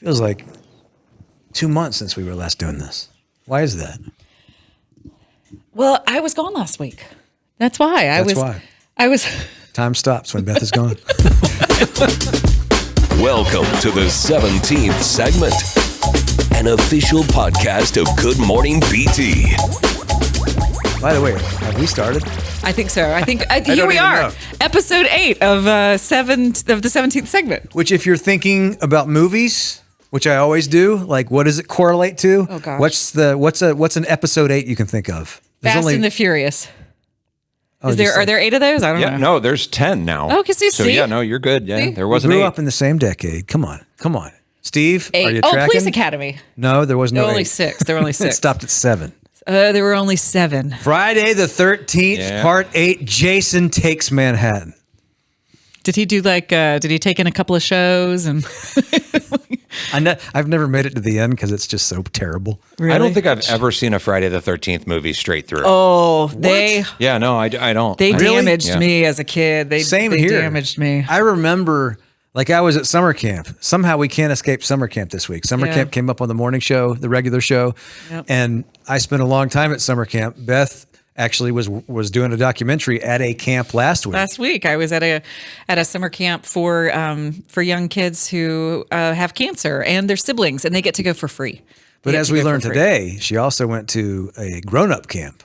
Feels like 2 months since we were last doing this. Why is that? Well, I was gone last week. That's why. I was. Time stops when Beth is gone. Welcome to the 17th segment, an official podcast of Good Morning BT. By the way, have we started? I think so. Here we are, know. episode 8 of the 17th segment. Which, if you're thinking about movies, which I always do, like what does it correlate to? Oh gosh. What's an episode 8 you can think of? Fast and the Furious. Oh, Are there 8 of those? I don't know. No, there's 10 now. Oh, see. No, you're good. Yeah, See? there We wasn't grew 8. up in the same decade. Come on. Steve, 8. are you Oh, tracking? Police Academy. No, there was no There were only 8. 6. There were only 6. It stopped at 7. There were only 7. Friday the 13th, part 8, Jason Takes Manhattan. Did he do did he take in a couple of shows? And I've never made it to the end because it's just so terrible. Really? I don't think I've ever seen a Friday the 13th movie straight through. Oh, they Yeah, no, I don't. They Really? damaged Yeah. me as a kid. They Same they here. damaged me. I remember, I was at summer camp. Somehow we can't escape summer camp this week. Summer camp came up on the morning show, the regular show, and I spent a long time at summer camp. Beth actually was doing a documentary at a camp last week. Last week, I was at a summer camp for young kids who have cancer and their siblings, and they get to go for free. But as we learned today, she also went to a grown-up camp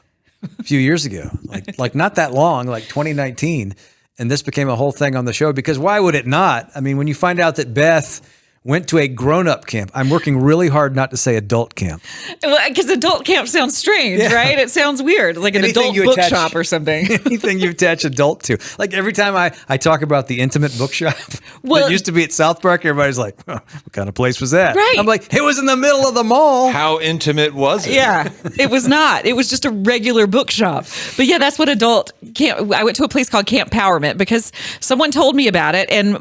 a few years ago, like not that long, like 2019. And this became a whole thing on the show because why would it not? I mean, when you find out that Beth went to a grown-up camp, I'm working really hard not to say adult camp. Well, because adult camp sounds strange, right? It sounds weird, like an Anything adult bookshop or something. Anything you attach adult to. Like every time I talk about the intimate bookshop that used to be at South Park, everybody's like, oh, what kind of place was that? Right. I'm like, it was in the middle of the mall. How intimate was it? Yeah, it was not. It was just a regular bookshop. But yeah, that's what adult camp. I went to a place called Camp Powerment because someone told me about it, and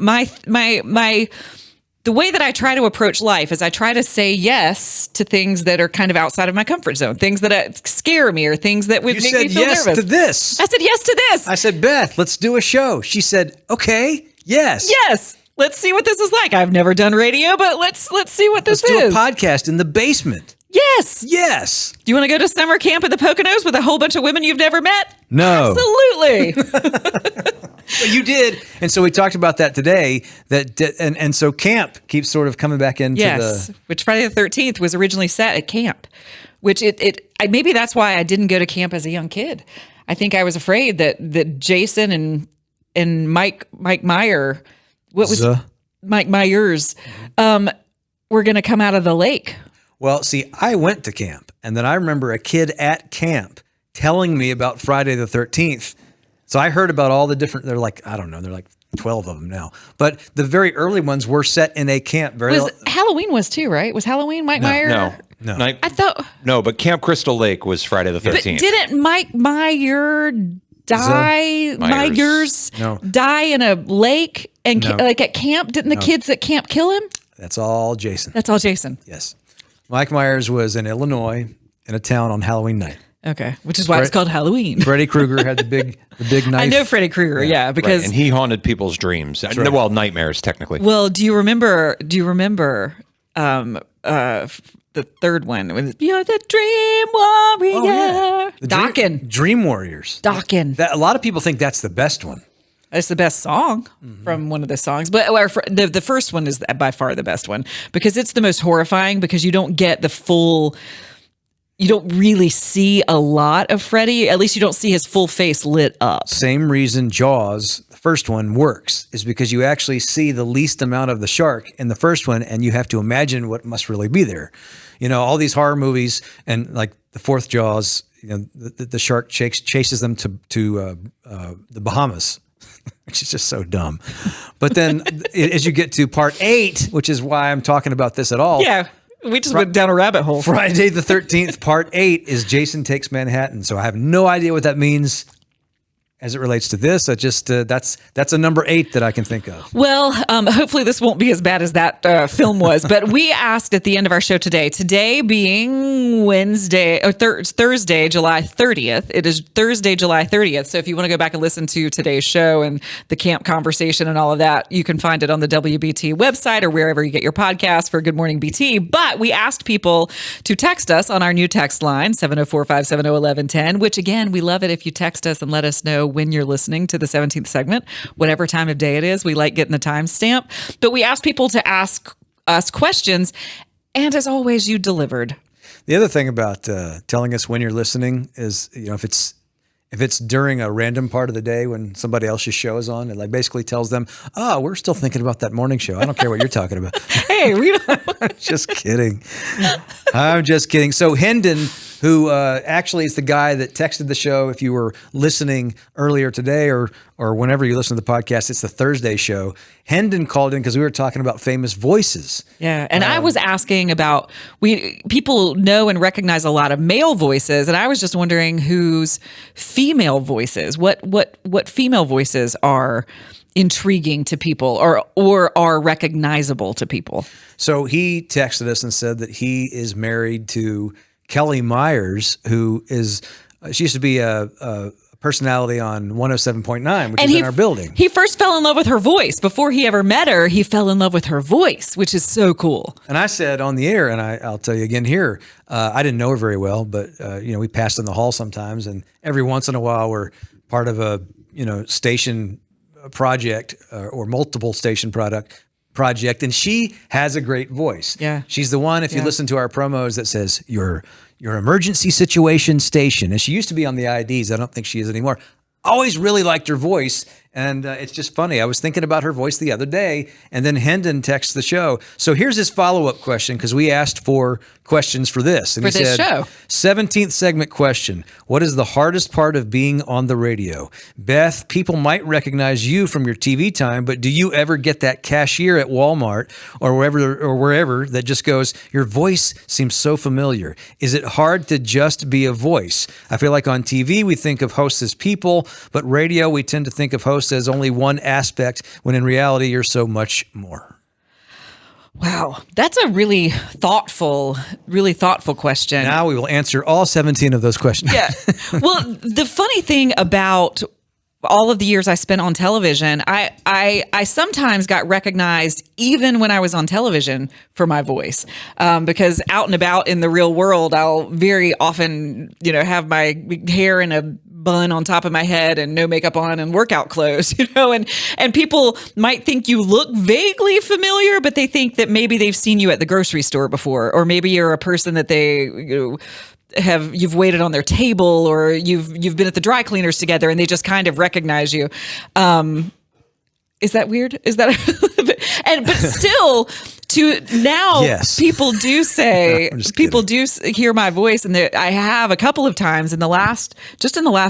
the way that I try to approach life is I try to say yes to things that are kind of outside of my comfort zone, things that scare me or things that would make me feel nervous. You said yes to this. I said yes to this. I said, Beth, let's do a show. She said, okay, yes. Yes. Let's see what this is like. I've never done radio, but let's see what this Let's do is. a podcast in the basement. Yes. Yes. Do you want to go to summer camp in the Poconos with a whole bunch of women you've never met? No. Absolutely. But you did. And so we talked about that today. And so camp keeps sort of coming back into which Friday the 13th was originally set at camp, which maybe that's why I didn't go to camp as a young kid. I think I was afraid that Jason and Mike Myers were going to come out of the lake. Well, see, I went to camp, and then I remember a kid at camp telling me about Friday the 13th. So I heard about all the different, they're like 12 of them now. But the very early ones were set in a camp. Halloween was too, right? Was Halloween Mike Myers? No. I thought. No, but Camp Crystal Lake was Friday the 13th. But didn't Mike Myers die? Myers. Die in a lake and like at camp? Didn't the kids at camp kill him? That's all Jason. Yes. Mike Myers was in Illinois in a town on Halloween night. Okay, which is why it's called Halloween. Freddy Krueger had the big knife. I know Freddy Krueger, because and he haunted people's dreams. Right. Well, nightmares technically. Well, do you remember the third one? You're the Dream Warrior. Oh, yeah. Dokken. Dream Warriors. Dokken. A lot of people think that's the best one. It's the best song from one of the songs, but the first one is by far the best one because it's the most horrifying because you don't get the full. You don't really see a lot of Freddy. At least you don't see his full face lit up. Same reason Jaws, the first one, works is because you actually see the least amount of the shark in the first one, and you have to imagine what must really be there. You know, all these horror movies and like the fourth Jaws, you know, the shark chases them to the Bahamas. Which is just so dumb. But then as you get to part 8, which is why I'm talking about this at all. Yeah, we just went down a rabbit hole. Friday the 13th, part 8 is Jason Takes Manhattan. So I have no idea what that means. as it relates to this, I just that's a number 8 that I can think of. Well, hopefully this won't be as bad as that film was. But we asked at the end of our show today being Wednesday or Thursday, July 30th. It is Thursday, July 30th. So if you want to go back and listen to today's show and the camp conversation and all of that, you can find it on the WBT website or wherever you get your podcast for Good Morning BT. But we asked people to text us on our new text line, 704-570-1110, which again, we love it if you text us and let us know when you're listening to the 17th segment, whatever time of day it is. We like getting the timestamp. But we asked people to ask us questions, and as always, you delivered. The other thing about telling us when you're listening is, if it's during a random part of the day when somebody else's show is on, it like basically tells them, "Oh, we're still thinking about that morning show. I don't care what you're talking about." Hey, we don't. Just kidding. I'm just kidding. So Hendon, who actually is the guy that texted the show, if you were listening earlier today or whenever you listen to the podcast, it's the Thursday show. Hendon called in because we were talking about famous voices. Yeah, and I was asking about people know and recognize a lot of male voices, and I was just wondering whose female voices, what female voices are intriguing to people or are recognizable to people. So he texted us and said that he is married to Kelly Myers, who is she used to be a personality on 107.9, which is in our building. He first fell in love with her voice. Before he ever met her, he fell in love with her voice, which is so cool. And I said on the air, and I'll tell you again here, I didn't know her very well, but we passed in the hall sometimes, and every once in a while we're part of a station project or multiple station project, and she has a great voice. Yeah. She's the one, if you listen to our promos, that says your emergency situation station. And she used to be on the IDs. I don't think she is anymore. Always really liked her voice. And it's just funny. I was thinking about her voice the other day, and then Hendon texts the show. So here's his follow-up question, because we asked for questions for this. And for he this said, show. 17th segment question. What is the hardest part of being on the radio? Beth, people might recognize you from your TV time, but do you ever get that cashier at Walmart or wherever that just goes, your voice seems so familiar? Is it hard to just be a voice? I feel like on TV we think of hosts as people, but radio we tend to think of hosts as only one aspect, when in reality you're so much more. Wow, that's a really thoughtful question. Now we will answer all 17 of those questions. Yeah. Well, the funny thing about all of the years I spent on television, I sometimes got recognized even when I was on television for my voice, because out and about in the real world, I'll very often, have my hair in a bun on top of my head and no makeup on and workout clothes, and people might think you look vaguely familiar, but they think that maybe they've seen you at the grocery store before, or maybe you're a person that they, you've waited on their table, or you've been at the dry cleaners together and they just kind of recognize you. Is that weird? Is that, but still to now, yes. People do say, people do hear my voice. And I have a couple of times in the last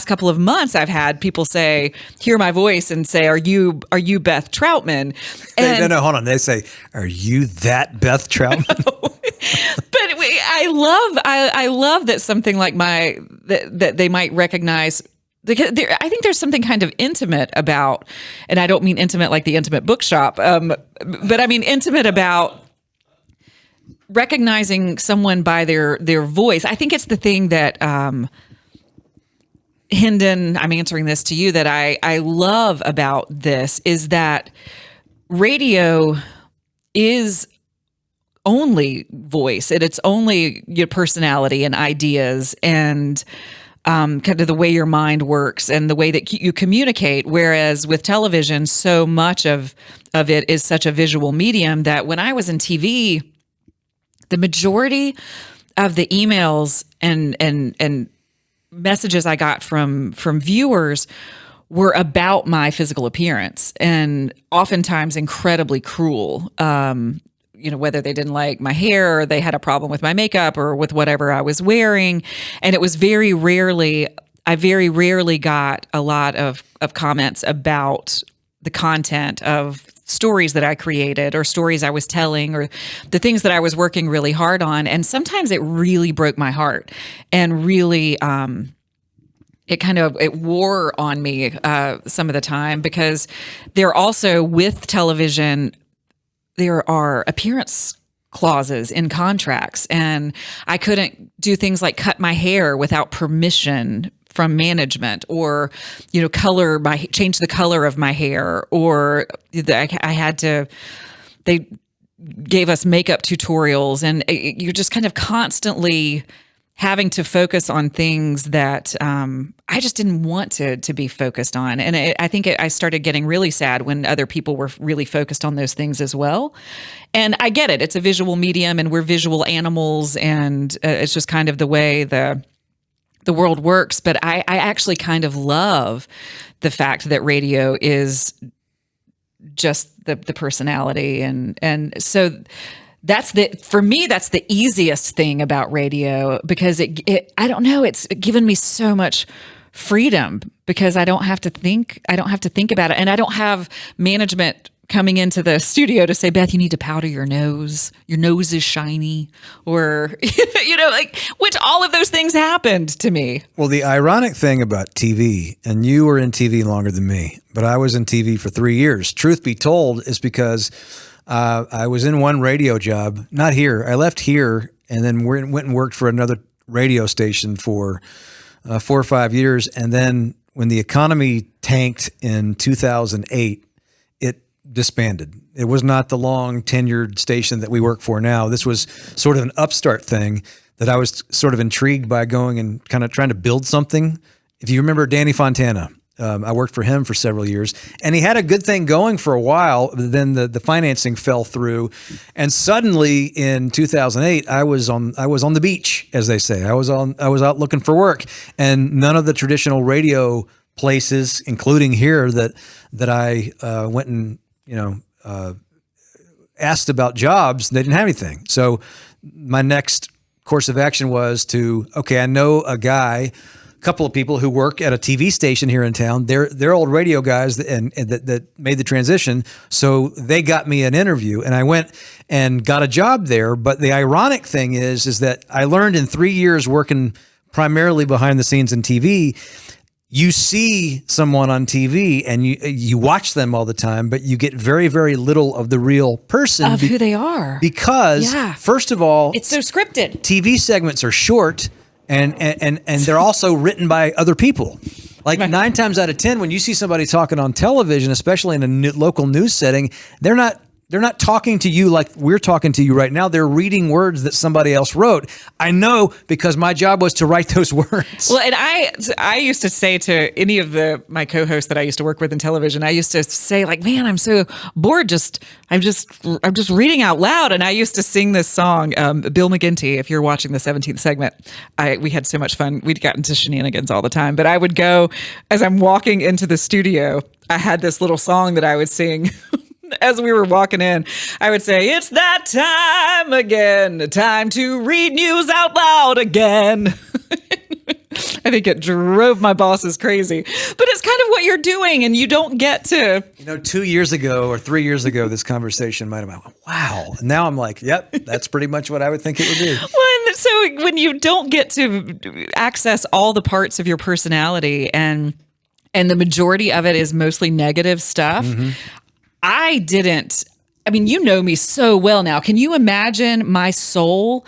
couple of months, I've had people say, hear my voice and say, are you Beth Troutman? And no, hold on. They say, are you that Beth Troutman? But I love that something like that they might recognize. I think there's something kind of intimate about, and I don't mean intimate like the intimate bookshop, but I mean intimate about recognizing someone by their voice. I think it's the thing that Hendon, I'm answering this to you, that I love about this is that radio is only voice, and it's only your personality and ideas and kind of the way your mind works and the way that you communicate. Whereas with television, so much of it is such a visual medium that when I was in TV, the majority of the emails and messages I got from viewers were about my physical appearance, and oftentimes incredibly cruel. Whether they didn't like my hair or they had a problem with my makeup or with whatever I was wearing. And it was very rarely got a lot of comments about the content of stories that I created or stories I was telling or the things that I was working really hard on. And sometimes it really broke my heart and really it wore on me some of the time, because there also, with television, there are appearance clauses in contracts, and I couldn't do things like cut my hair without permission from management, or change the color of my hair, or I had to. They gave us makeup tutorials, and you're just kind of constantly having to focus on things that I just didn't want to be focused on. And I think I started getting really sad when other people were really focused on those things as well. And I get it. It's a visual medium, and we're visual animals, and it's just kind of the way the world works. But I actually kind of love the fact that radio is just the personality. And so for me, that's the easiest thing about radio, because I don't know, it's given me so much freedom, because I don't have to think about it. And I don't have management coming into the studio to say, Beth, you need to powder your nose. Your nose is shiny, or, which all of those things happened to me. Well, the ironic thing about TV, and you were in TV longer than me, but I was in TV for 3 years. Truth be told, is because I was in one radio job, not here. I left here and then went and worked for another radio station for 4 or 5 years. And then when the economy tanked in 2008, it disbanded. It was not the long tenured station that we work for now. This was sort of an upstart thing that I was sort of intrigued by, going and kind of trying to build something. If you remember Danny Fontana, I worked for him for several years, and he had a good thing going for a while. But then the financing fell through, and suddenly in 2008, I was on the beach, as they say. I was out looking for work, and none of the traditional radio places, including here, that I went and asked about jobs, they didn't have anything. So my next course of action was I know a couple of people who work at a TV station here in town. They're old radio guys that made the transition. So they got me an interview, and I went and got a job there. But the ironic thing is that I learned in 3 years working primarily behind the scenes in TV, you see someone on TV and you watch them all the time, but you get very, very little of the real person of who they are. Because first of all, it's so scripted. TV segments are short. And they're also written by other people. Like 9 times out of 10, when you see somebody talking on television, especially in a local news setting, they're not talking to you like we're talking to you right now. They're reading words that somebody else wrote. I know, because my job was to write those words. Well, and I used to say to any of my co-hosts that I used to work with in television, I used to say, like, man, I'm so bored. I'm just reading out loud. And I used to sing this song, Bill McGinty. If you're watching the 17th segment, we had so much fun. We'd gotten to shenanigans all the time. But I would go, as I'm walking into the studio, I had this little song that I would sing. As we were walking in, I would say, "It's that time again, time to read news out loud again." I think it drove my bosses crazy, but it's kind of what you're doing, and you don't get to. 2 years ago or 3 years ago, this conversation might have been, wow. And now I'm like, yep, that's pretty much what I would think it would be. Well, so when you don't get to access all the parts of your personality, and the majority of it is mostly negative stuff. Mm-hmm. You know me so well now. Can you imagine my soul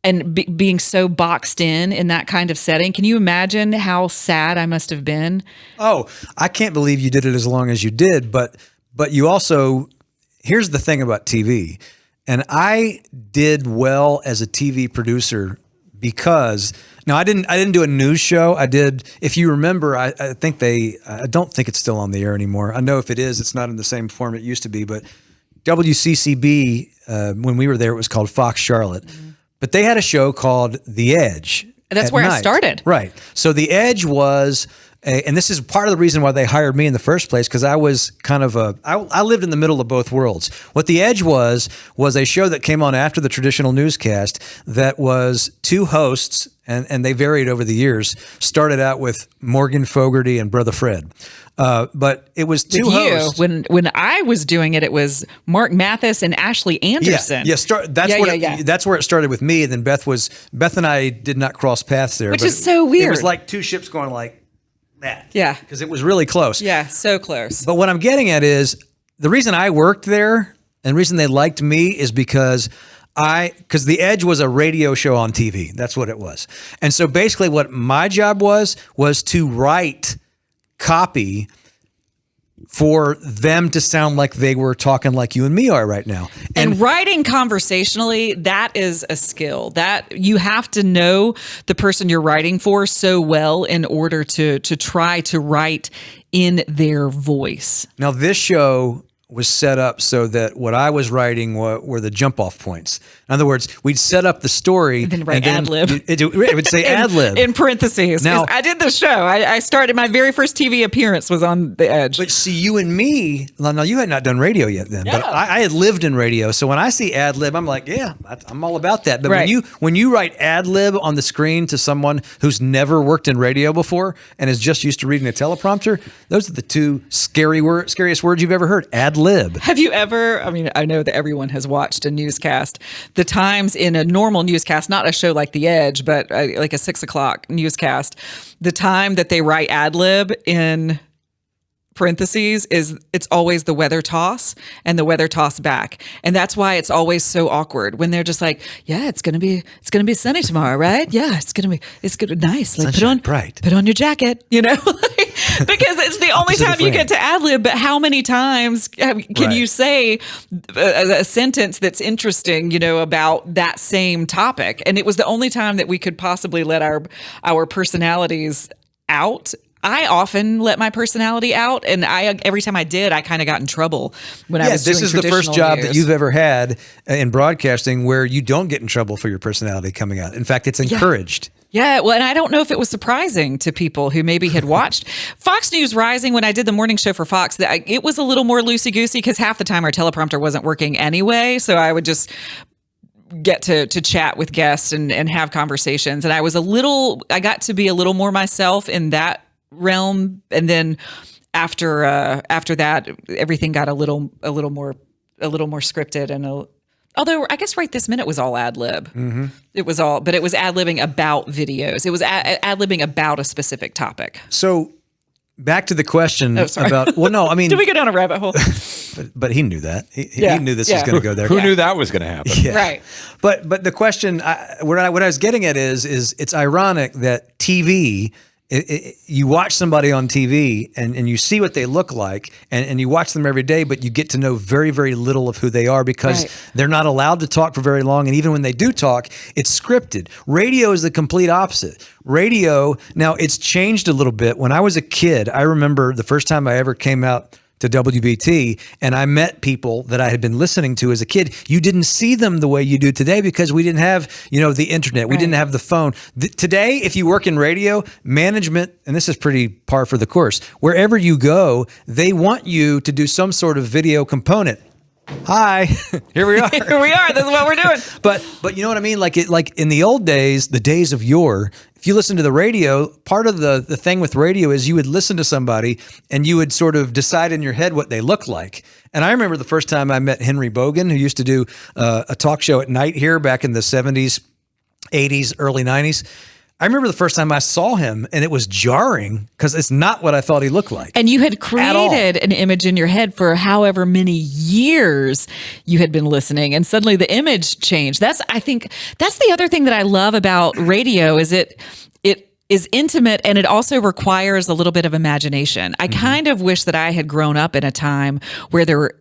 and being so boxed in that kind of setting? Can you imagine how sad I must have been? Oh, I can't believe you did it as long as you did. But you also, here's the thing about TV. And I did well as a TV producer because, now I didn't do a news show. I did, if you remember, I don't think it's still on the air anymore. I know if it is, it's not in the same form it used to be, but WCCB, when we were there, it was called Fox Charlotte, but they had a show called The Edge. That's where I started. Right. So The Edge was, and this is part of the reason why they hired me in the first place, because I was kind of I lived in the middle of both worlds. What The Edge was a show that came on after the traditional newscast that was 2 hosts, and they varied over the years. Started out with Morgan Fogarty and Brother Fred. But it was 2 hosts. When I was doing it, it was Mark Mathis and Ashley Anderson. That's where it started with me. And then Beth and I did not cross paths there. Which is so weird. It was like 2 ships going like, that. Yeah. Because it was really close. Yeah, so close. But what I'm getting at is the reason I worked there and the reason they liked me is because The Edge was a radio show on TV. That's what it was. And so basically what my job was to write copy for them to sound like they were talking like you and me are right now. And writing conversationally, that is a skill that you have to know the person you're writing for so well in order to try to write in their voice. Now, this show was set up so that what I was writing were the jump off points. In other words, we'd set up the story and then write ad lib. It would say ad lib in parentheses. Now, I did the show. I started, my very first TV appearance was on The Edge. But see, you and me, no, you had not done radio yet then, but I had lived in radio. So when I see ad lib, I'm like, yeah, I'm all about that. But when you write ad lib on the screen to someone who's never worked in radio before and is just used to reading a teleprompter, those are the two scariest words you've ever heard. Ad lib. Have you ever, I mean, I know that everyone has watched a newscast. The times in a normal newscast, not a show like The Edge, but like a 6 o'clock newscast, the time that they write ad lib in parentheses is it's always the weather toss and the weather toss back. And that's why it's always so awkward when they're just like, yeah, it's going to be sunny tomorrow, right? Yeah, it's going to be nice. Like put on your jacket, you know, because it's the only time you get to ad lib. But how many times can you say a sentence that's interesting, you know, about that same topic? And it was the only time that we could possibly let our personalities out. I often let my personality out, and every time I did, I kind of got in trouble when I was doing this is the first job that you've ever had in broadcasting where you don't get in trouble for your personality coming out. In fact, it's encouraged. Yeah, well, and I don't know if it was surprising to people who maybe had watched Fox News Rising when I did the morning show for Fox. It was a little more loosey-goosey because half the time our teleprompter wasn't working anyway, so I would just get to chat with guests and have conversations. And I got to be a little more myself in that realm, and then after that, everything got a little more scripted, and although I guess right this minute was all ad lib. Mm-hmm. It was ad libbing about videos. It was ad libbing about a specific topic. So back to the question about, well, no, I mean, did we go down a rabbit hole? but he knew that. He knew this was going to go there. Who knew that was going to happen? Yeah. Right. But the question, what I was getting at is it's ironic that TV, you watch somebody on TV and you see what they look like and you watch them every day, but you get to know very, very little of who they are because they're not allowed to talk for very long. And even when they do talk, it's scripted. Radio is the complete opposite. Radio, now it's changed a little bit. When I was a kid, I remember the first time I ever came out to WBT and I met people that I had been listening to as a kid. You didn't see them the way you do today because we didn't have, the internet. We didn't have the phone. Today, if you work in radio, management, and this is pretty par for the course, wherever you go, they want you to do some sort of video component. Hi, here we are. Here we are. This is what we're doing. But you know what I mean? Like in the old days, the days of yore, if you listen to the radio, part of the thing with radio is you would listen to somebody and you would sort of decide in your head what they look like. And I remember the first time I met Henry Bogan, who used to do a talk show at night here back in the 70s, 80s, early 90s. I remember the first time I saw him and it was jarring because it's not what I thought he looked like. And you had created an image in your head for however many years you had been listening, and suddenly the image changed. I think that's the other thing that I love about radio is it is intimate, and it also requires a little bit of imagination. I kind of wish that I had grown up in a time where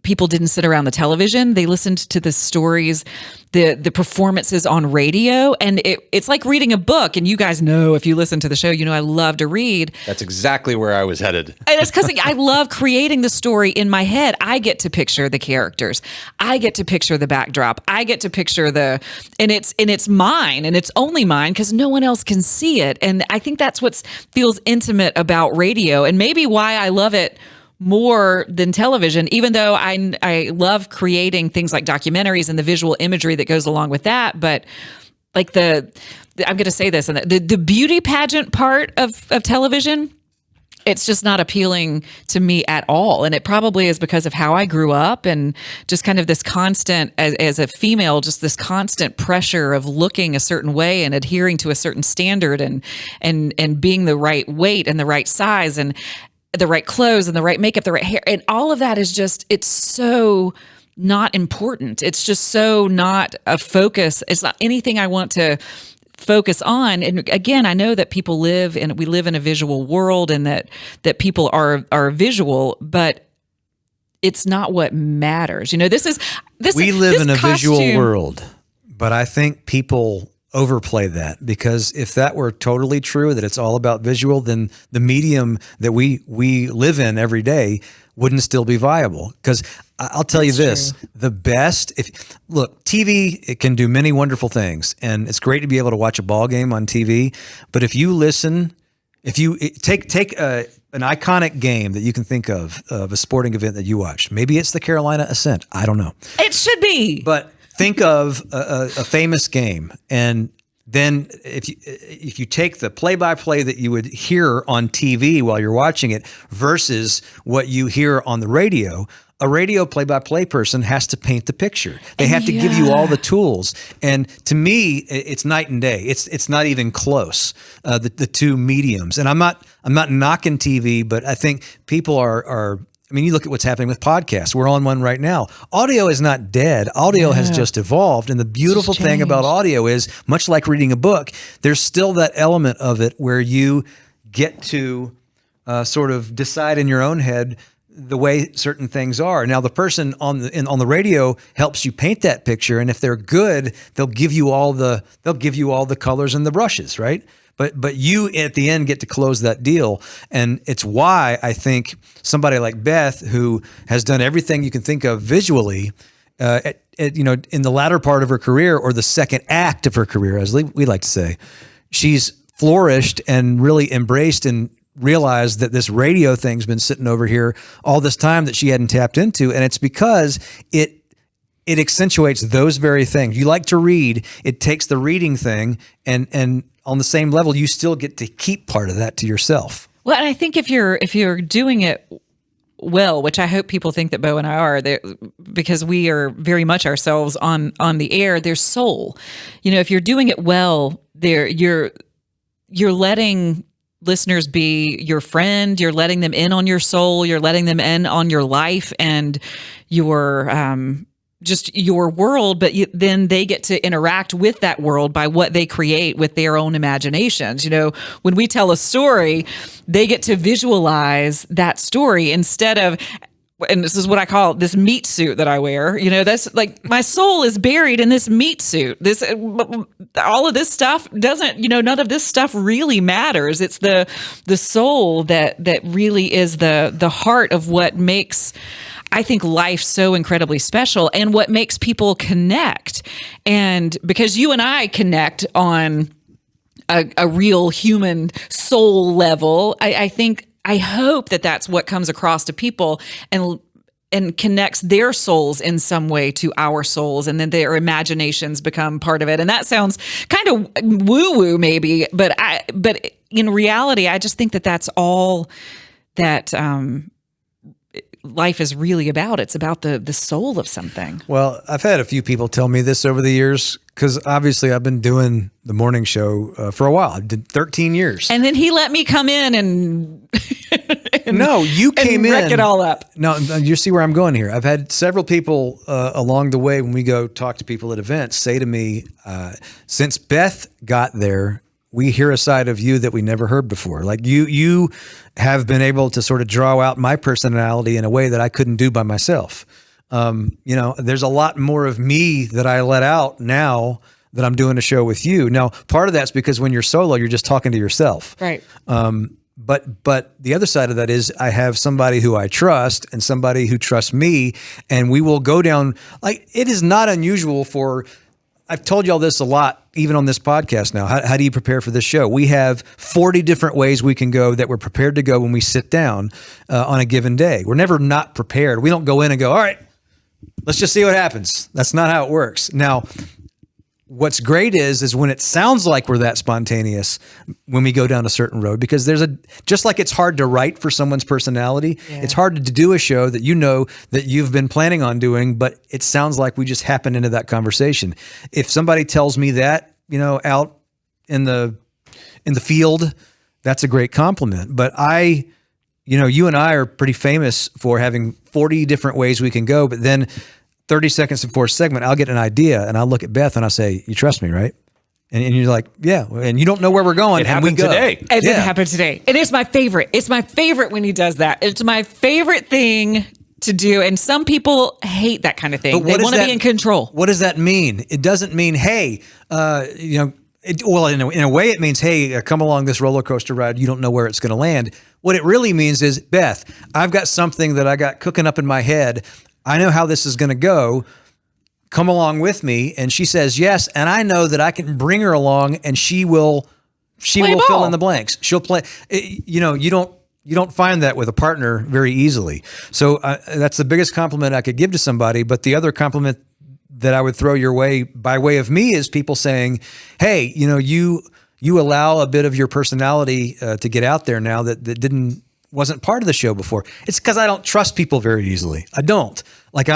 people didn't sit around the television. They listened to the stories, the performances on radio, and it's like reading a book. And you guys know, if you listen to the show, I love to read. That's exactly where I was headed. And it's because I love creating the story in my head. I get to picture the characters. I get to picture the backdrop. I get to picture and it's mine, and it's only mine because no one else can see it. And I think that's what feels intimate about radio, and maybe why I love it more than television, even though I love creating things like documentaries and the visual imagery that goes along with that. But like I'm going to say this, and the beauty pageant part of television, it's just not appealing to me at all. And it probably is because of how I grew up and just kind of this constant, as a female, just this constant pressure of looking a certain way and adhering to a certain standard and being the right weight and the right size and the right clothes and the right makeup, the right hair. And all of that is just, it's so not important. It's just so not a focus. It's not anything I want to focus on. And again, I know that we live in a visual world and that people are visual, but it's not what matters. We live in a visual world, but I think people overplay that, because if that were totally true, that it's all about visual, then the medium that we live in every day wouldn't still be viable. Because I'll tell you this, the best, look, TV, it can do many wonderful things, and it's great to be able to watch a ball game on TV. But if you take an iconic game that you can think of a sporting event that you watch, maybe it's the Carolina Ascent, I don't know. It should be. But think of a famous game, and then if you take the play-by-play that you would hear on TV while you're watching it versus what you hear on the radio, a radio play-by-play person has to paint the picture. They have to give you all the tools. And to me, it's night and day. It's not even close, the two mediums. And I'm not knocking TV, but I think people are you look at what's happening with podcasts. We're on one right now. Audio is not dead. Audio has just evolved. And the beautiful thing about audio is, much like reading a book, there's still that element of it where you get to sort of decide in your own head the way certain things are. Now, the person on the radio helps you paint that picture, and if they're good, they'll give you all the colors and the brushes, right? But you at the end get to close that deal. And it's why I think somebody like Beth, who has done everything you can think of visually, in the latter part of her career, or the second act of her career, as we like to say, she's flourished and really embraced and realized that this radio thing's been sitting over here all this time that she hadn't tapped into. And it's because it accentuates those very things. You like to read, it takes the reading thing, and on the same level, you still get to keep part of that to yourself. Well, and I think if you're doing it well, which I hope people think that Bo and I are, because we are very much ourselves on the air, there's soul. If you're doing it well, you're letting listeners be your friend. You're letting them in on your soul. You're letting them in on your life and your just your world, but then they get to interact with that world by what they create with their own imaginations. When we tell a story, they get to visualize that story instead of, and this is what I call this meat suit that I wear. That's like, my soul is buried in this meat suit. All of this stuff doesn't, none of this stuff really matters. It's the soul that really is the heart of what makes, I think, life so incredibly special, and what makes people connect. And because you and I connect on a real human soul level, I hope that that's what comes across to people and connects their souls in some way to our souls, and then their imaginations become part of it. And that sounds kind of woo-woo maybe, but in reality, I just think that that's all that life is really about. It's about the soul of something. Well, I've had a few people tell me this over the years, because obviously I've been doing the morning show for a while. I did 13 years. And then he let me come in and no, you came in. Wreck it all up. No, you see where I'm going here. I've had several people along the way, when we go talk to people at events, say to me, since Beth got there, we hear a side of you that we never heard before. Like you have been able to sort of draw out my personality in a way that I couldn't do by myself. There's a lot more of me that I let out now that I'm doing a show with you. Now, part of that's because when you're solo, you're just talking to yourself. Right. But the other side of that is I have somebody who I trust and somebody who trusts me, and we will go down. Like, it is not unusual for, I've told y'all this a lot, even on this podcast now. How do you prepare for this show? We have 40 different ways we can go that we're prepared to go when we sit down on a given day. We're never not prepared. We don't go in and go, all right, let's just see what happens. That's not how it works. Now, what's great is when it sounds like we're that spontaneous when we go down a certain road, because just like it's hard to write for someone's personality, it's hard to do a show that that you've been planning on doing, but it sounds like we just happened into that conversation. If somebody tells me that, out in the field, that's a great compliment. But you and I are pretty famous for having 40 different ways we can go, but then 30 seconds before segment, I'll get an idea and I'll look at Beth and I'll say, "You trust me, right?" And you're like, "Yeah." And you don't know where we're going. It and we happened go. today. It did happen today. And it's my favorite. It's my favorite when he does that. It's my favorite thing to do. And some people hate that kind of thing. They want to be in control. What does that mean? It doesn't mean, hey, in a way it means, hey, come along this roller coaster ride. You don't know where it's going to land. What it really means is, Beth, I've got something that I got cooking up in my head. I know how this is going to go. Come along with me. And she says yes. And I know that I can bring her along and she will fill in the blanks. She'll play. You don't find that with a partner very easily. So that's the biggest compliment I could give to somebody. But the other compliment that I would throw your way by way of me is people saying, hey, you allow a bit of your personality to get out there now that wasn't part of the show before. It's because I don't trust people very easily. I don't. Like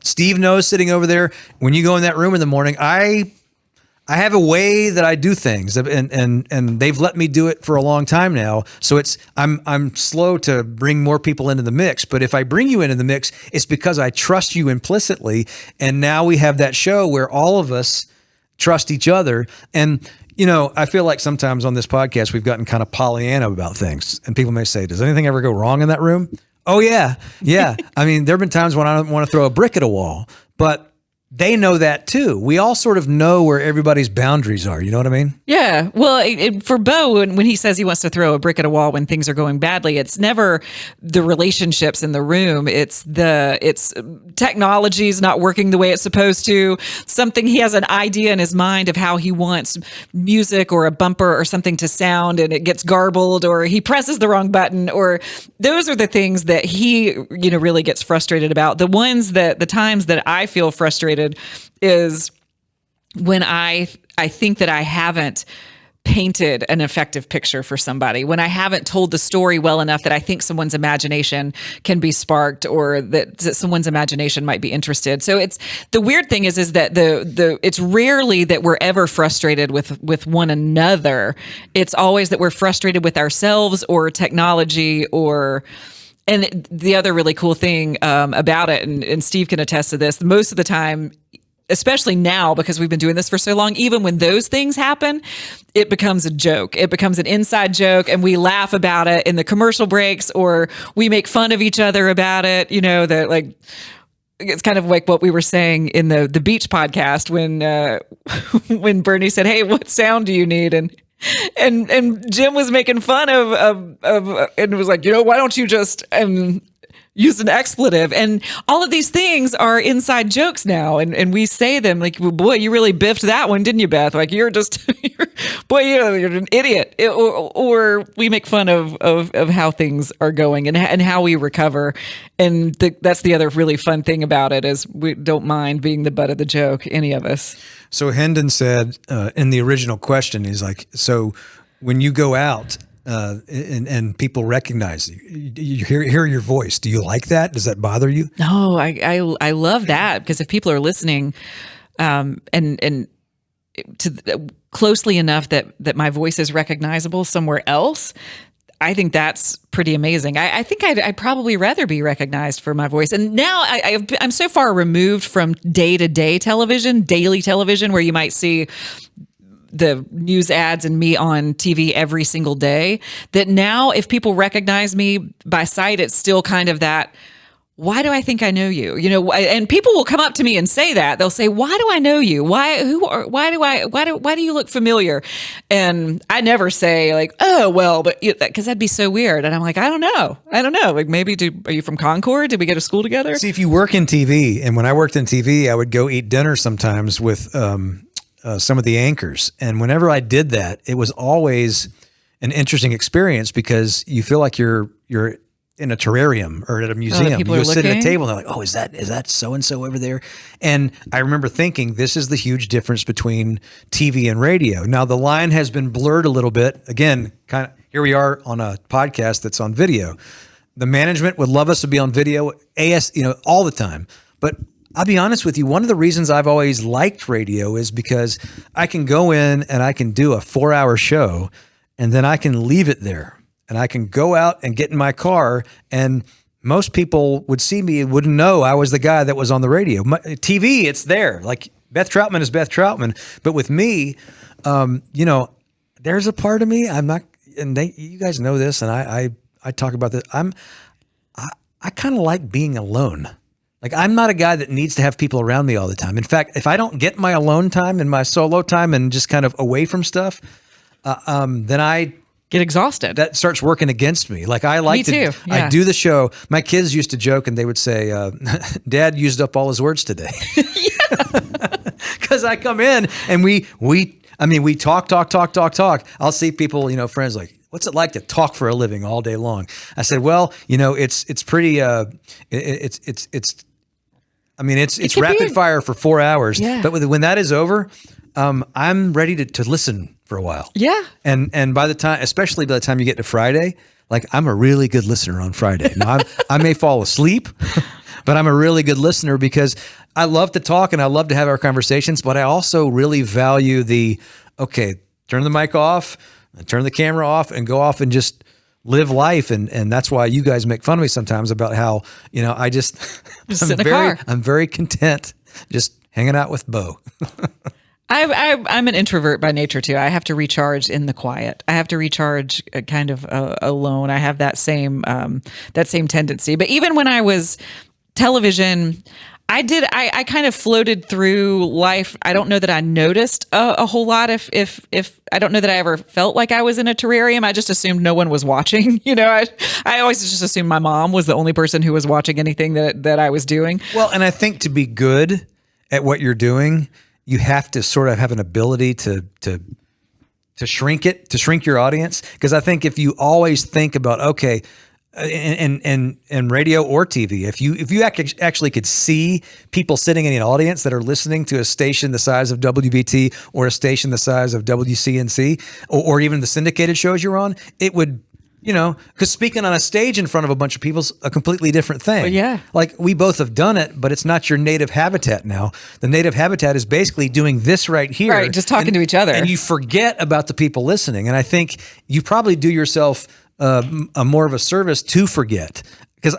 Steve knows sitting over there, when you go in that room in the morning, I have a way that I do things, and they've let me do it for a long time now. So I'm slow to bring more people into the mix. But if I bring you into the mix, it's because I trust you implicitly. And now we have that show where all of us trust each other. And I feel like sometimes on this podcast, we've gotten kind of Pollyanna about things. And people may say, does anything ever go wrong in that room? Oh, yeah. Yeah. I mean, there have been times when I don't want to throw a brick at a wall, but they know that too. We all sort of know where everybody's boundaries are. You know what I mean? Yeah. Well, for Bo, when he says he wants to throw a brick at a wall when things are going badly, it's never the relationships in the room. It's technology's not working the way it's supposed to. Something, he has an idea in his mind of how he wants music or a bumper or something to sound, and it gets garbled, or he presses the wrong button, or those are the things that he, really gets frustrated about. The times that I feel frustrated is when I think that I haven't painted an effective picture for somebody, when I haven't told the story well enough that I think someone's imagination can be sparked, or that someone's imagination might be interested. So it's the weird thing is that it's rarely that we're ever frustrated with one another. It's always that we're frustrated with ourselves or technology And the other really cool thing about it, and Steve can attest to this, most of the time, especially now because we've been doing this for so long, even when those things happen, it becomes a joke. It becomes an inside joke, and we laugh about it in the commercial breaks, or we make fun of each other about it. That like, it's kind of like what we were saying in the beach podcast when Bernie said, "Hey, what sound do you need?" And Jim was making fun of and was like, why don't you just use an expletive? And all of these things are inside jokes now, and we say them like, well, boy, you really biffed that one, didn't you, Beth? Like, you're an idiot. Or we make fun of how things are going and how we recover. And that's the other really fun thing about it, is we don't mind being the butt of the joke, any of us. So Hendon said in the original question, he's like, so when you go out and people recognize you hear your voice, do you like that? Does that bother you? No, I love that, because if people are listening and to closely enough that my voice is recognizable somewhere else, I think that's pretty amazing. I think I'd probably rather be recognized for my voice. And now I'm so far removed from day-to-day television, daily television, where you might see the news ads and me on TV every single day, that now if people recognize me by sight, it's still kind of that, why do I think I know you? And people will come up to me and say that. They'll say, why do I know you? Why do you look familiar? And I never say like, oh, well, but because that'd be so weird. And I'm like, I don't know. Like, maybe are you from Concord? Did we go to school together? See, if you work in TV, and when I worked in TV, I would go eat dinner sometimes with some of the anchors. And whenever I did that, it was always an interesting experience, because you feel like you're in a terrarium or at a museum. people You are go sit at a looking? table and they're like, oh, is that so-and-so over there? And I remember thinking, this is the huge difference between TV and radio. Now the line has been blurred a little bit. Again, kind of here we are on a podcast that's on video. The management would love us to be on video, all the time. But I'll be honest with you, one of the reasons I've always liked radio is because I can go in and I can do a 4-hour show and then I can leave it there. And I can go out and get in my car, and most people would see me and wouldn't know I was the guy that was on the radio. TV, it's there. Like Beth Troutman is Beth Troutman. But with me, there's a part of me, I'm not, and you guys know this, and I talk about this. I kind of like being alone. Like I'm not a guy that needs to have people around me all the time. In fact, if I don't get my alone time and my solo time and just kind of away from stuff, then I Get exhausted. that starts working against me. Like I like Me too, I yeah. do the show. My kids used to joke and they would say, Dad used up all his words today. Cause I come in and we talk. I'll see people, friends like, what's it like to talk for a living all day long? I said, well, it's pretty, it's rapid fire for 4 hours, Yeah. but when that is over, I'm ready to listen for a while. Yeah. And especially by the time you get to Friday, like I'm a really good listener on Friday. Now I may fall asleep, but I'm a really good listener because I love to talk and I love to have our conversations, but I also really value turn the mic off, turn the camera off and go off and just live life. And that's why you guys make fun of me sometimes about how, I just sit in the car. I'm very content just hanging out with Bo. I'm an introvert by nature too. I have to recharge in the quiet. I have to recharge kind of alone. I have that same tendency. But even when I was television, I kind of floated through life. I don't know that I noticed a whole lot. If I don't know that I ever felt like I was in a terrarium. I just assumed no one was watching. I always just assumed my mom was the only person who was watching anything that I was doing. Well, and I think to be good at what you're doing, you have to sort of have an ability to shrink your audience. Because I think if you always think about, in radio or TV, if you actually could see people sitting in an audience that are listening to a station the size of WBT or a station the size of WCNC or even the syndicated shows you're on, it would, because speaking on a stage in front of a bunch of people's a completely different thing. Well, yeah. Like we both have done it, but it's not your native habitat now. The native habitat is basically doing this right here. Right, just talking to each other. And you forget about the people listening. And I think you probably do yourself a more of a service to forget. Because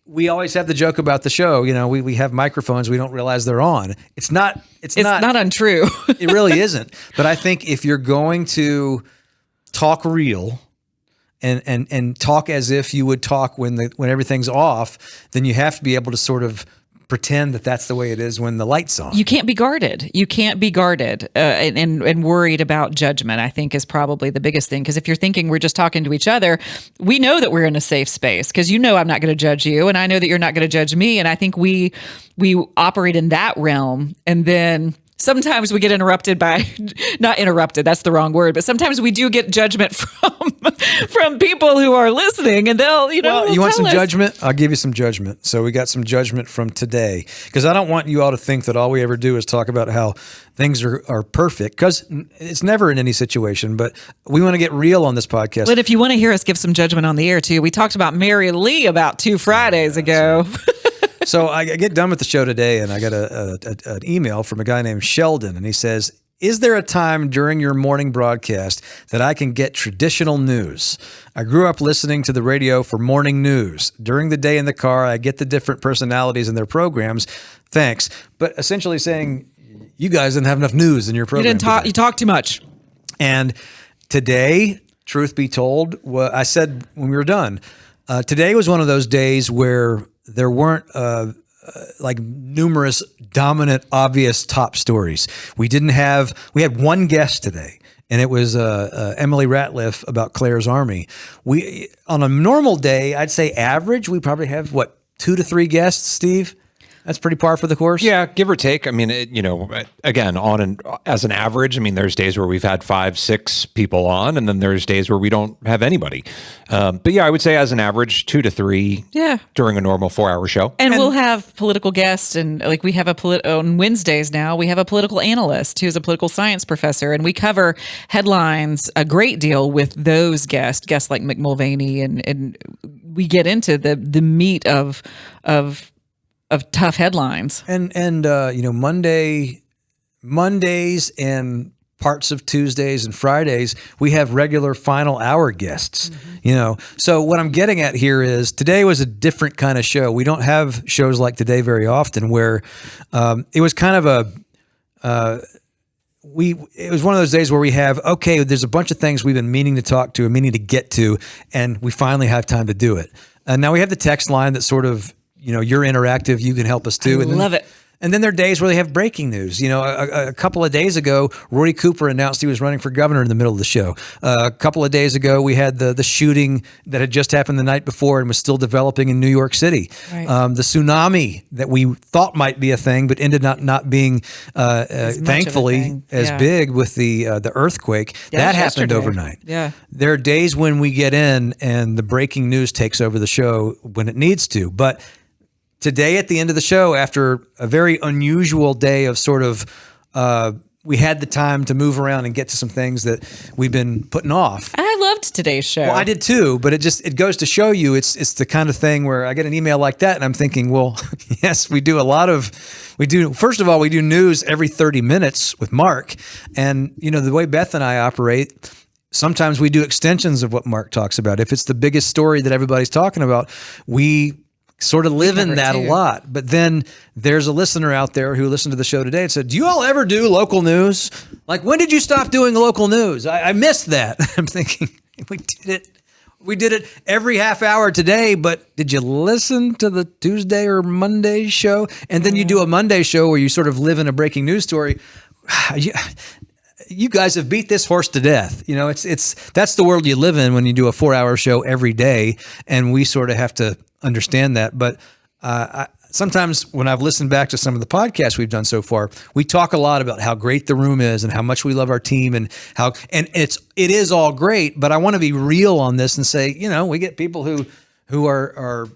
we always have the joke about the show, we have microphones, we don't realize they're on. It's not untrue. It really isn't. But I think if you're going to talk real, and talk as if you would talk when everything's off, then you have to be able to sort of pretend that that's the way it is when the light's on. You can't be guarded. You can't be guarded and worried about judgment, I think, is probably the biggest thing. Because if you're thinking we're just talking to each other, we know that we're in a safe space because I'm not going to judge you and I know that you're not going to judge me. And I think we operate in that realm. And then sometimes we get interrupted by, not interrupted, that's the wrong word, but sometimes we do get judgment from people who are listening and they'll, Well, you want some us. judgment? I'll give you some judgment. So we got some judgment from today because I don't want you all to think that all we ever do is talk about how things are perfect because it's never in any situation, but we want to get real on this podcast. But if you want to hear us give some judgment on the air too, we talked about Mary Lee about 2 Fridays ago. So I get done with the show today and I got an email from a guy named Sheldon and he says, is there a time during your morning broadcast that I can get traditional news? I grew up listening to the radio for morning news. During the day in the car, I get the different personalities in their programs. Thanks. But essentially saying, you guys didn't have enough news in your program. You talk too much. And today, truth be told, I said when we were done, today was one of those days where there weren't numerous dominant, obvious top stories. We had one guest today, and it was Emily Ratliff about Claire's Army. On a normal day, I'd say average, we probably have 2 to 3 guests, Steve? That's pretty par for the course. Yeah, give or take. I mean, again, as an average, I mean, there's days where we've had 5, 6 people on, and then there's days where we don't have anybody. But yeah, I would say as an average, 2 to 3 during a normal 4-hour show. And we'll have political guests, and like we have on Wednesdays now, we have a political analyst who's a political science professor, and we cover headlines a great deal with those guests like McMulvaney, and we get into the meat of tough headlines. And Mondays and parts of Tuesdays and Fridays, we have regular final hour guests, So what I'm getting at here is today was a different kind of show. We don't have shows like today very often where it was kind of it was one of those days where we have, there's a bunch of things we've been meaning to talk to and meaning to get to, and we finally have time to do it. And now we have the text line that sort of, you're interactive, you can help us too. Love it. And then there are days where they have breaking news. A couple of days ago, Rory Cooper announced he was running for governor in the middle of the show. A couple of days ago, we had the shooting that had just happened the night before and was still developing in New York City. Right. The tsunami that we thought might be a thing, but ended up not being, thankfully, as big with the earthquake. That happened yesterday. Overnight. Yeah. There are days when we get in and the breaking news takes over the show when it needs to. But today, at the end of the show, after a very unusual day of sort of, we had the time to move around and get to some things that we've been putting off. I loved today's show. Well, I did too, but it goes to show you it's the kind of thing where I get an email like that and I'm thinking, well, yes, we do first of all, we do news every 30 minutes with Mark. And, the way Beth and I operate, sometimes we do extensions of what Mark talks about. If it's the biggest story that everybody's talking about, we sort of live in that a lot. But then there's a listener out there who listened to the show today and said, do you all ever do local news? Like, when did you stop doing local news? I missed that. I'm thinking, we did it every half hour today, but did you listen to the Tuesday or Monday show? And then you do a Monday show where you sort of live in a breaking news story. You guys have beat this horse to death. That's the world you live in when you do a 4-hour show every day. And we sort of have to understand that. But sometimes when I've listened back to some of the podcasts we've done so far, we talk a lot about how great the room is and how much we love our team and it is all great. But I want to be real on this and say, we get people who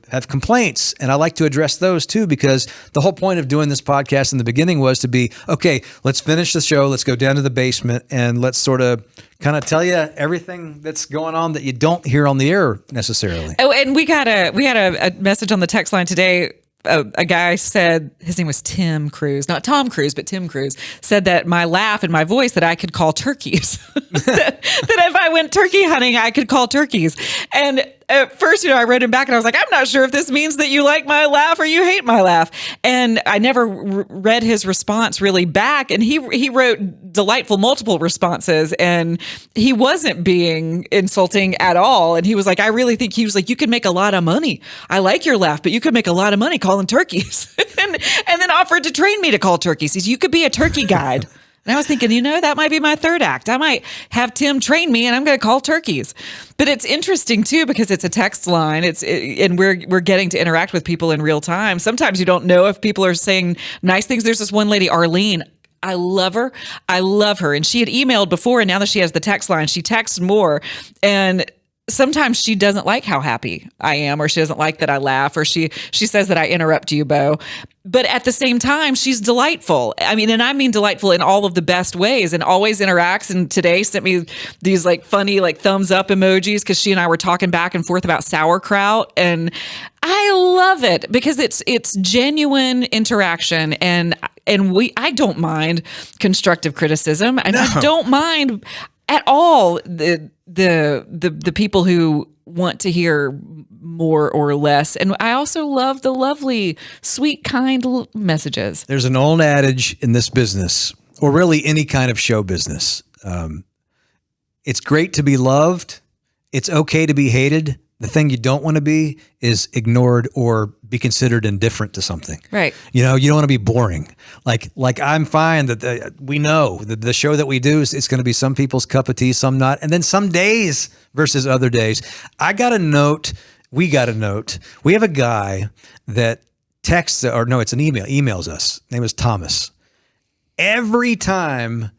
have complaints, and I like to address those too, because the whole point of doing this podcast in the beginning was to be, okay, let's finish the show, let's go down to the basement, and let's sort of kind of tell you everything that's going on that you don't hear on the air necessarily. Oh, and we had a message on the text line today. A guy said, his name was Tim Cruz, not Tom Cruise, but Tim Cruz, said that my laugh and my voice that I could call turkeys. that if I went turkey hunting, I could call turkeys. And at first, I wrote him back and I was like, I'm not sure if this means that you like my laugh or you hate my laugh. And I never read his response really back. And he wrote delightful multiple responses, and he wasn't being insulting at all. And he was like, I really think, he was like, you could make a lot of money. I like your laugh, but you could make a lot of money calling turkeys. and then offered to train me to call turkeys. He said, you could be a turkey guide. And I was thinking, that might be my third act. I might have Tim train me and I'm going to call turkeys. But it's interesting too, because it's a text line. And we're getting to interact with people in real time. Sometimes you don't know if people are saying nice things. There's this one lady, Arlene. I love her. And she had emailed before, and now that she has the text line, she texts more. And sometimes she doesn't like how happy I am, or she doesn't like that I laugh, or she says that I interrupt you, Bo. But at the same time, she's delightful. I mean delightful in all of the best ways, and always interacts. And today sent me these funny thumbs up emojis because she and I were talking back and forth about sauerkraut. And I love it because it's genuine interaction. And I don't mind constructive criticism, and I don't mind at all the people who want to hear more or less. And I also love the lovely, sweet, kind messages. There's an old adage in this business, or really any kind of show business. It's great to be loved. It's okay to be hated. The thing you don't want to be is ignored or be considered indifferent to something. Right. You don't want to be boring. Like I'm fine that we know that the show that we do it's going to be some people's cup of tea, some not. And then some days versus other days. We got a note. We have a guy that texts, or no, it's an email, emails us. His name is Thomas. Every time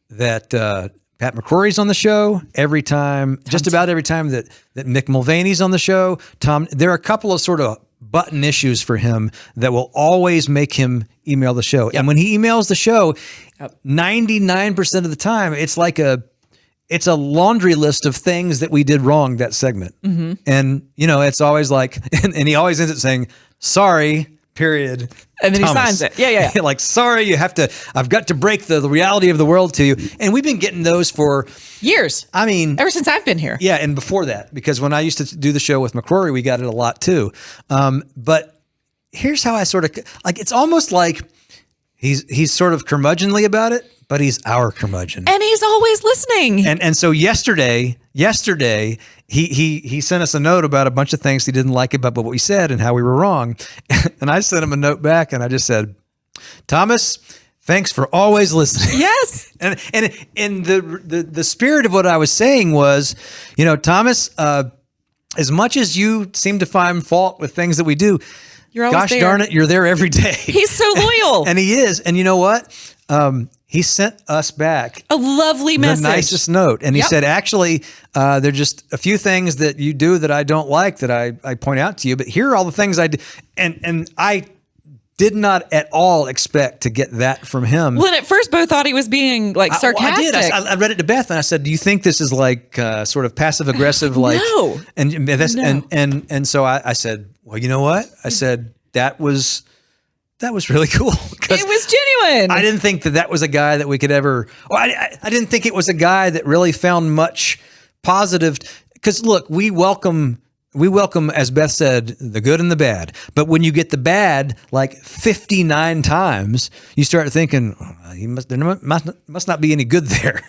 that Pat McCrory's on the show, just about every time that Mick Mulvaney's on the show, there are a couple of sort of button issues for him that will always make him email the show. Yep. And when he emails the show, 99% of the time, it's a laundry list of things that we did wrong that segment. Mm-hmm. And, it's always like, and he always ends it saying, sorry, period. And then Thomas. He signs it. Yeah. Like, sorry, I've got to break the reality of the world to you. And we've been getting those for years. I mean, ever since I've been here. Yeah. And before that, because when I used to do the show with McCrory, we got it a lot too. But here's how I sort of, like, it's almost like he's sort of curmudgeonly about it, but he's our curmudgeon. And he's always listening. And so yesterday, he sent us a note about a bunch of things he didn't like about what we said and how we were wrong. And I sent him a note back and I just said, Thomas, thanks for always listening. Yes. and the spirit of what I was saying was, Thomas, as much as you seem to find fault with things that we do, you're always gosh there. Darn it, you're there every day. He's so loyal. And he is. And you know what? He sent us back a lovely message, the nicest note. And he said, actually, there are just a few things that you do that I don't like that I point out to you, but here are all the things I do. And I did not at all expect to get that from him. Well, and at first both thought he was being like sarcastic. I did. I read it to Beth and I said, do you think this is like sort of passive aggressive? Like, no. And so I said, well, you know what? I said, that was really cool. It was genuine. I didn't think that was a guy that we could ever, I didn't think it was a guy that really found much positive. Because look, we welcome, as Beth said, the good and the bad. But when you get the bad like 59 times, you start thinking, there must not be any good there.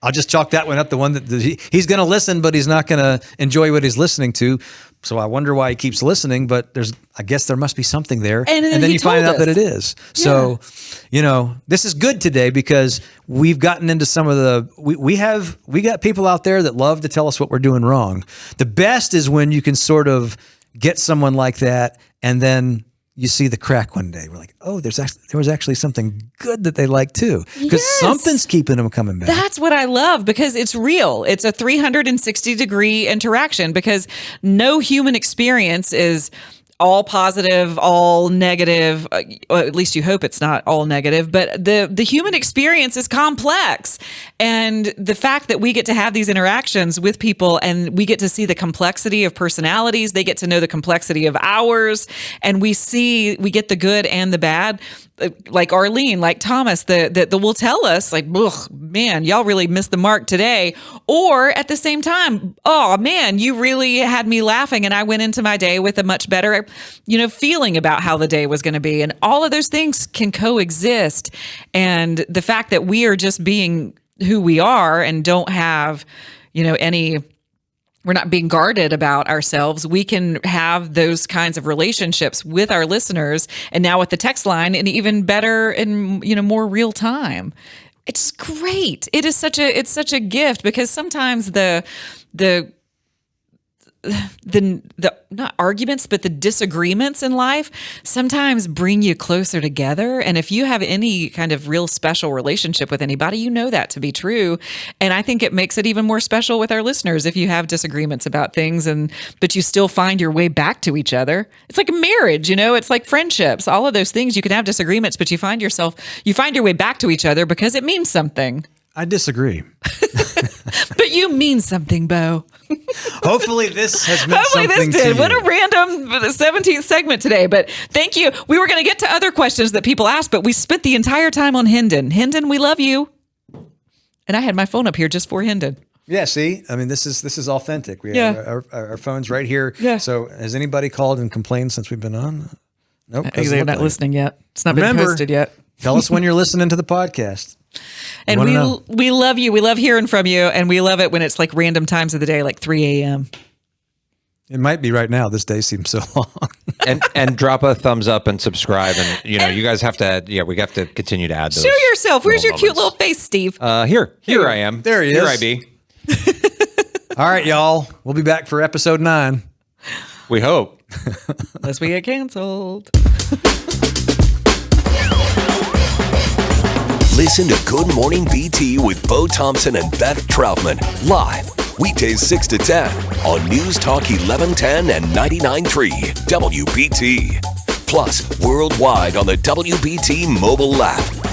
I'll just chalk that one up, the one that he's going to listen, but he's not going to enjoy what he's listening to. So I wonder why he keeps listening, but I guess there must be something there. And then you find out that it is. Yeah. So, this is good today because we've gotten into some of we got people out there that love to tell us what we're doing wrong. The best is when you can sort of get someone like that and then you see the crack one day. We're like, oh, there was actually something good that they like too. Because something's keeping them coming back. That's what I love because it's real. It's a 360-degree interaction because no human experience is all positive, all negative. Or at least you hope it's not all negative, but the human experience is complex. And the fact that we get to have these interactions with people and we get to see the complexity of personalities, they get to know the complexity of ours, and we get the good and the bad. Like Arlene, like Thomas, that will tell us like, man, y'all really missed the mark today. Or at the same time, oh man, you really had me laughing and I went into my day with a much better, feeling about how the day was going to be. And all of those things can coexist. And the fact that we are just being who we are and don't have, we're not being guarded about ourselves. We can have those kinds of relationships with our listeners, and now with the text line, and even better and more real time. It's great. It's such a gift because sometimes the not arguments, but the disagreements in life sometimes bring you closer together. And if you have any kind of real special relationship with anybody, you know that to be true. And I think it makes it even more special with our listeners if you have disagreements about things but you still find your way back to each other. It's like a marriage, it's like friendships, all of those things. You can have disagreements, but you find your way back to each other because it means something. I disagree. But you mean something, Bo. Hopefully this has meant something to you. What a random 17th segment today. But thank you. We were going to get to other questions that people asked, but we spent the entire time on Hendon. Hendon, we love you. And I had my phone up here just for Hendon. Yeah, see? I mean, this is authentic. We have our phone's right here. Yeah. So has anybody called and complained since we've been on? Nope. They're not listening yet. It's not been posted yet. Tell us when you're listening to the podcast. And we love you. We love hearing from you. And we love it when it's like random times of the day, like 3 a.m. It might be right now. This day seems so long. and drop a thumbs up and subscribe. And, you guys have to, we have to continue to add those. Show yourself. Where's your cute little face, Steve? Here I am. There he is. Here I be. All right, y'all. We'll be back for episode 9. We hope. Unless we get canceled. Listen to Good Morning BT with Bo Thompson and Beth Troutman live weekdays 6 to 10 on News Talk 1110 and 99.3 WBT. Plus, worldwide on the WBT mobile app.